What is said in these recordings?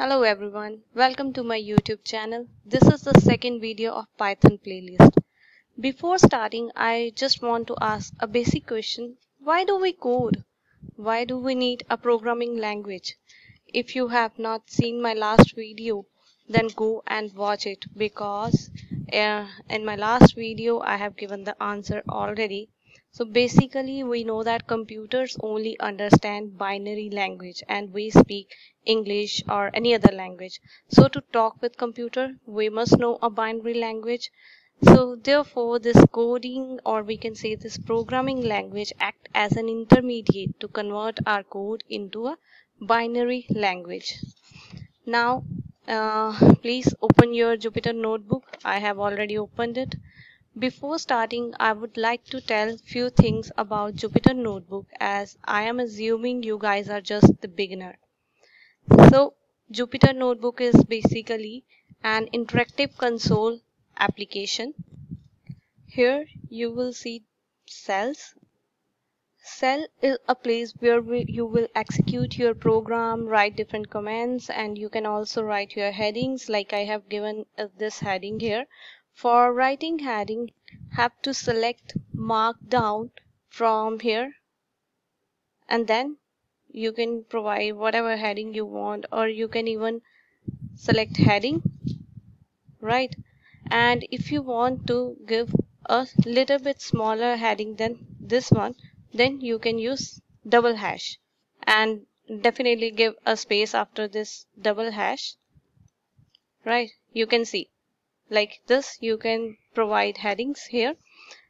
Hello everyone, welcome to my YouTube channel. This is the second video of Python playlist. Before starting, I just want to ask a basic question. Why do we code? Why do we need a programming language? If you have not seen my last video, then go and watch it because in my last video I have given the answer already. So basically we know that computers only understand binary language and we speak English or any other language. So to talk with computer, we must know a binary language. So therefore this coding, or we can say this programming language, act as an intermediate to convert our code into a binary language. Now please open your Jupyter notebook. I have already opened it. Before starting, I would like to tell few things about Jupyter Notebook, as I am assuming you guys are just the beginner. So Jupyter Notebook is basically an interactive console application. Here you will see cells. Cell is a place where you will execute your program, write different commands, and you can also write your headings, like I have given this heading here. For writing heading, have to select markdown from here, and then you can provide whatever heading you want, or you can even select heading, right? And if you want to give a little bit smaller heading than this one, then you can use double hash, and definitely give a space after this double hash, right? You can see like this you can provide headings here.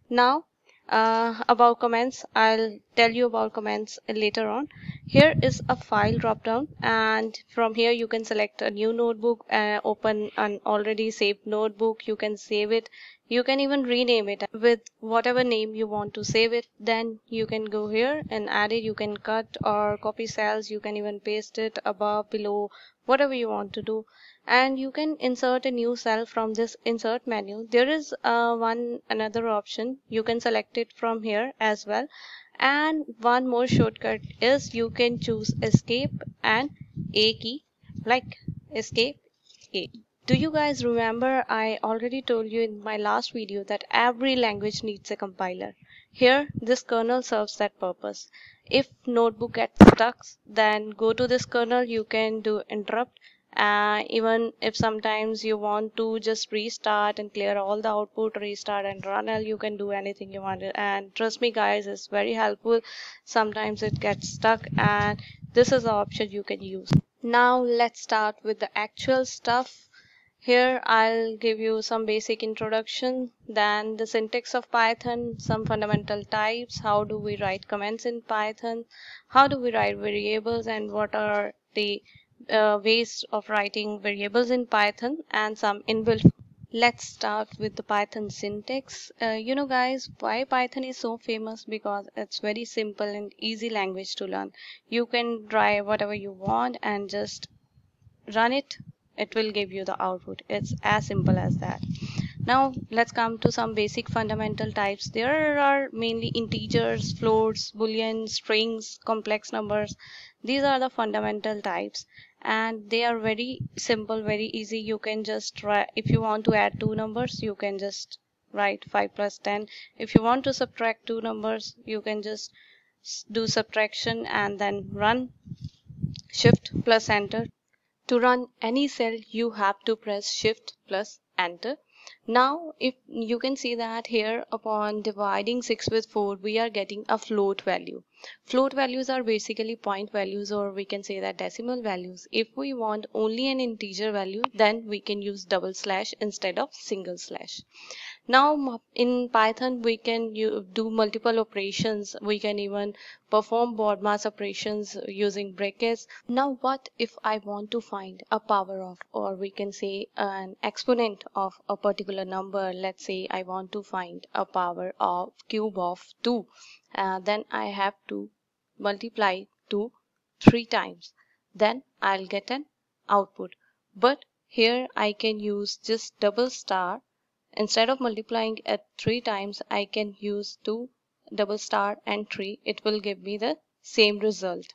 Now about comments, I'll tell you about comments later on. Here is a file drop down, and from here you can select a new notebook, open an already saved notebook. You can save it, you can even rename it with whatever name you want to save it. Then you can go here and add it. You can cut or copy cells, you can even paste it above, below, whatever you want to do. And you can insert a new cell from this insert menu. There is another option, you can select it from here as well. And one more shortcut is you can choose escape and A key, like escape A. Do you guys remember I already told you in my last video that every language needs a compiler? Here this kernel serves that purpose. If notebook gets stuck, then go to this kernel, you can do interrupt. Even if sometimes you want to just restart and clear all the output, restart and run, you can do anything you want. And trust me guys, it's very helpful. Sometimes it gets stuck, and this is the option you can use. Now let's start with the actual stuff. Here I'll give you some basic introduction, then the syntax of Python, some fundamental types, how do we write comments in Python, how do we write variables, and what are the ways of writing variables in Python, and some inbuilt. Let's start with the Python syntax. You know guys, why Python is so famous? Because it's very simple and easy language to learn. You can try whatever you want and just run it. It will give you the output. It's as simple as that. Now let's come to some basic fundamental types. There are mainly integers, floats, booleans, strings, complex numbers. These are the fundamental types, and they are very simple, very easy. You can just try. If you want to add two numbers, you can just write 5 plus 10. If you want to subtract two numbers, you can just do subtraction and then run. Shift plus enter. To run any cell, you have to press shift plus enter. Now if you can see that here, upon dividing 6 with 4, we are getting a float value. Float values are basically point values, or we can say that decimal values. If we want only an integer value, then we can use double slash instead of single slash. Now in Python we can do multiple operations. We can even perform BODMAS operations using brackets. Now what if I want to find a power of, or we can say an exponent of a particular number? Let's say I want to find a power of cube of 2. Then I have to multiply 2 3 times. Then I'll get an output. But here I can use just double star. Instead of multiplying it 3 times, I can use 2 double star and 3. It will give me the same result.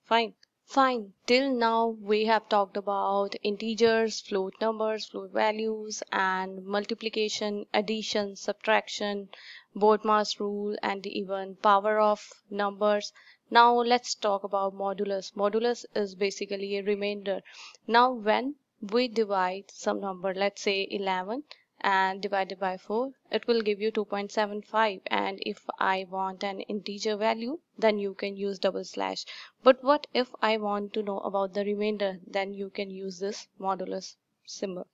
Fine. Fine. Till now we have talked about integers, float numbers, float values, and multiplication, addition, subtraction, BODMAS rule, and even power of numbers. Now let's talk about modulus. Modulus is basically a remainder. Now when we divide some number, let's say 11, and divided by 4, it will give you 2.75. And if I want an integer value, then you can use double slash. But what if I want to know about the remainder? Then you can use this modulus symbol.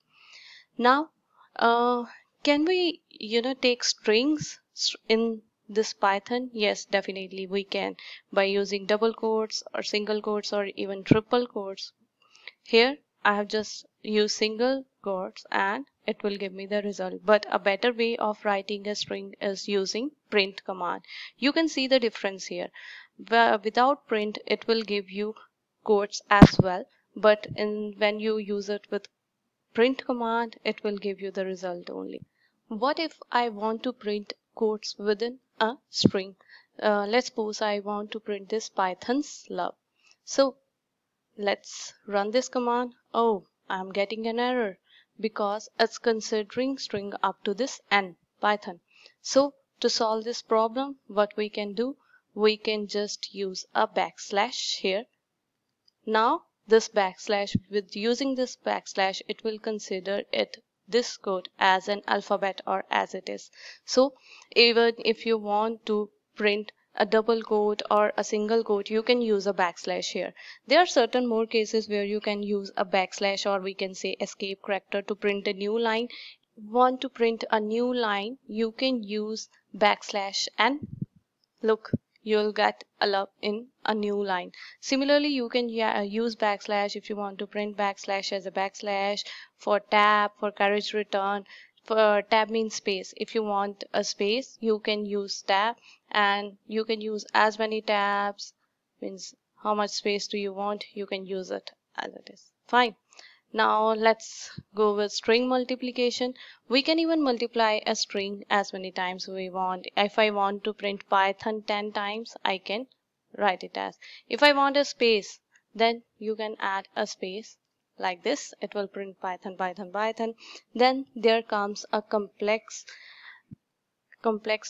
Now can we take strings in this Python? Yes, definitely we can, by using double quotes or single quotes or even triple quotes. Here I have just used single quotes and it will give me the result. But a better way of writing a string is using print command. You can see the difference here. Without print, it will give you quotes as well, but when you use it with print command, it will give you the result only. What if I want to print quotes within a string? Let's suppose I want to print this Python's love. So let's run this command. Oh, I'm getting an error because it's considering string up to this n Python. So to solve this problem, what we can do, we can just use a backslash here. Now this backslash, with using this backslash, it will consider this code as an alphabet or as it is. So even if you want to print a double quote or a single quote, you can use a backslash here. There are certain more cases where you can use a backslash, or we can say escape character, to print a new line. Want to print a new line, you can use backslash and look, you'll get a love in a new line. Similarly, you can use backslash if you want to print backslash as a backslash for tab, for carriage return. For tab means space. If you want a space, you can use tab, and you can use as many tabs, means how much space do you want, you can use it as it is. Fine. Now let's go with string multiplication. We can even multiply a string as many times we want. If I want to print Python 10 times, I can write it as. If I want a space, then you can add a space like this. It will print Python, Python, Python. Then there comes a complex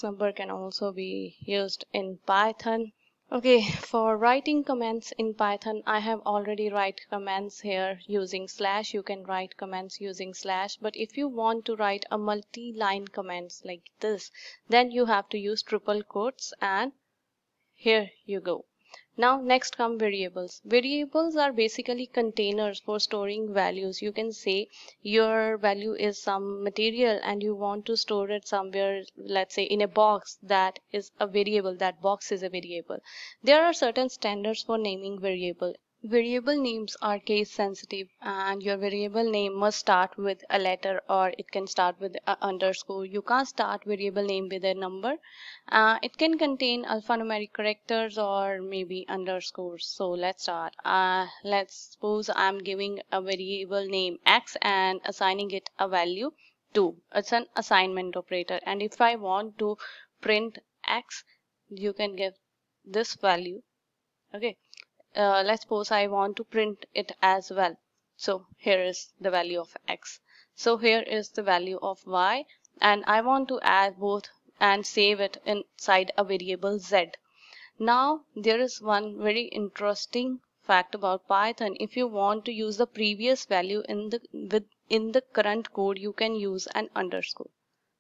number can also be used in Python. Okay, for writing commands in Python, I have already write commands here using slash. You can write commands using slash, but if you want to write a multi-line commands like this, then you have to use triple quotes, and here you go. Now next come variables. Variables are basically containers for storing values. You can say your value is some material and you want to store it somewhere, let's say in a box. That is a variable. That box is a variable. There are certain standards for naming variable. Variable names are case sensitive, and your variable name must start with a letter, or it can start with a underscore. You can't start variable name with a number. It can contain alphanumeric characters or maybe underscores. So let's start. Let's suppose I'm giving a variable name x and assigning it a value 2. It's an assignment operator, and if I want to print x, you can give this value. Okay. Let's suppose I want to print it as well. So here is the value of x. So here is the value of y, and I want to add both and save it inside a variable z. Now there is one very interesting fact about Python. If you want to use the previous value in the current code, you can use an underscore.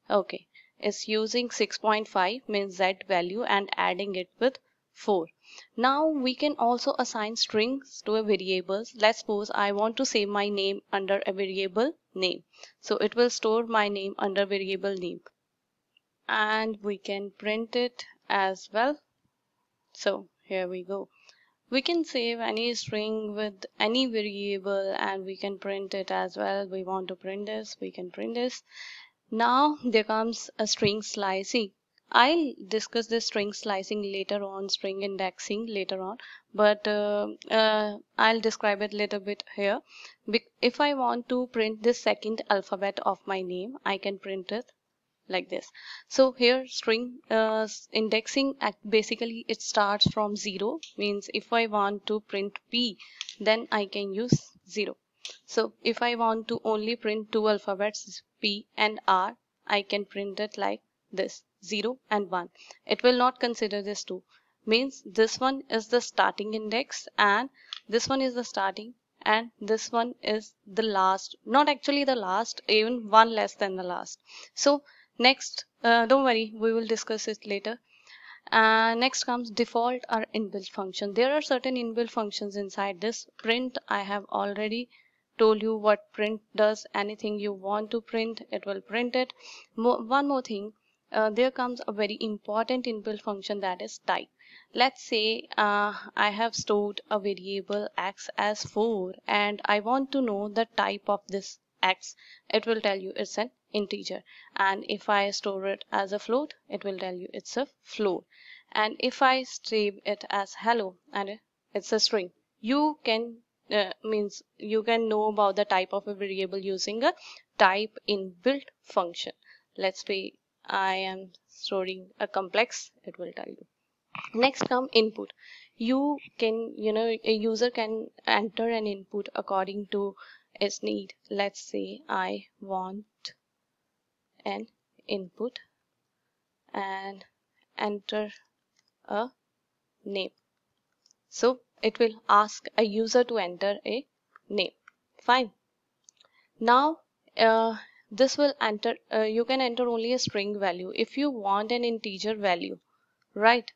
Okay, it's using 6.5 means z value and adding it with 4. Now we can also assign strings to a variables. Let's suppose I want to save my name under a variable name. So it will store my name under variable name, and we can print it as well. So here we go. We can save any string with any variable and we can print it as well. We want to print this, we can print this. Now there comes a string slicing. I'll discuss the string slicing later on, string indexing later on, but I'll describe it a little bit here. If I want to print this second alphabet of my name, I can print it like this. So here string indexing basically it starts from 0, means if I want to print P, then I can use 0. So if I want to only print two alphabets P and R, I can print it like this, 0 and 1. It will not consider this 2, means this one is the starting index and this one is the starting and this one is the last, not actually the last, even one less than the last. So next, don't worry, we will discuss it later. Next comes default or inbuilt function. There are certain inbuilt functions inside this. Print, I have already told you what print does. Anything you want to print, it will print it. One more thing, there comes a very important inbuilt function, that is type. Let's say I have stored a variable x as 4 and I want to know the type of this x. It will tell you it's an integer, and if I store it as a float, it will tell you it's a float. And if I save it as hello and it's a string, you can means you can know about the type of a variable using a type inbuilt function. Let's say I am storing a complex, it will tell you. Next come input. You can, a user can enter an input according to its need. Let's say I want an input and enter a name. So it will ask a user to enter a name. Fine. Now this will enter, you can enter only a string value. If you want an integer value, right,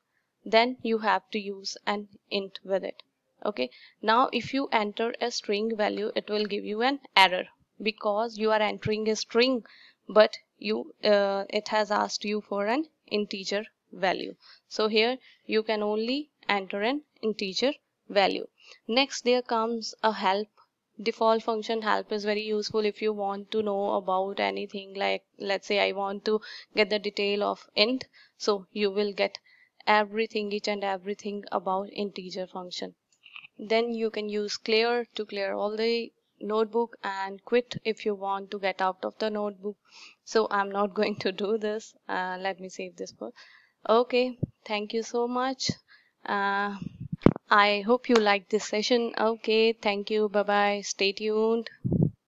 then you have to use an int with it. Okay, now if you enter a string value, it will give you an error because you are entering a string, but it has asked you for an integer value. So here you can only enter an integer value. Next there comes a help. Default function help is very useful if you want to know about anything, like let's say I want to get the detail of int, so you will get everything, each and everything about integer function. Then you can use clear to clear all the notebook and quit if you want to get out of the notebook. So I'm not going to do this. Let me save this for. Okay, thank you so much. I hope you liked this session. Okay, thank you. Bye bye. Stay tuned.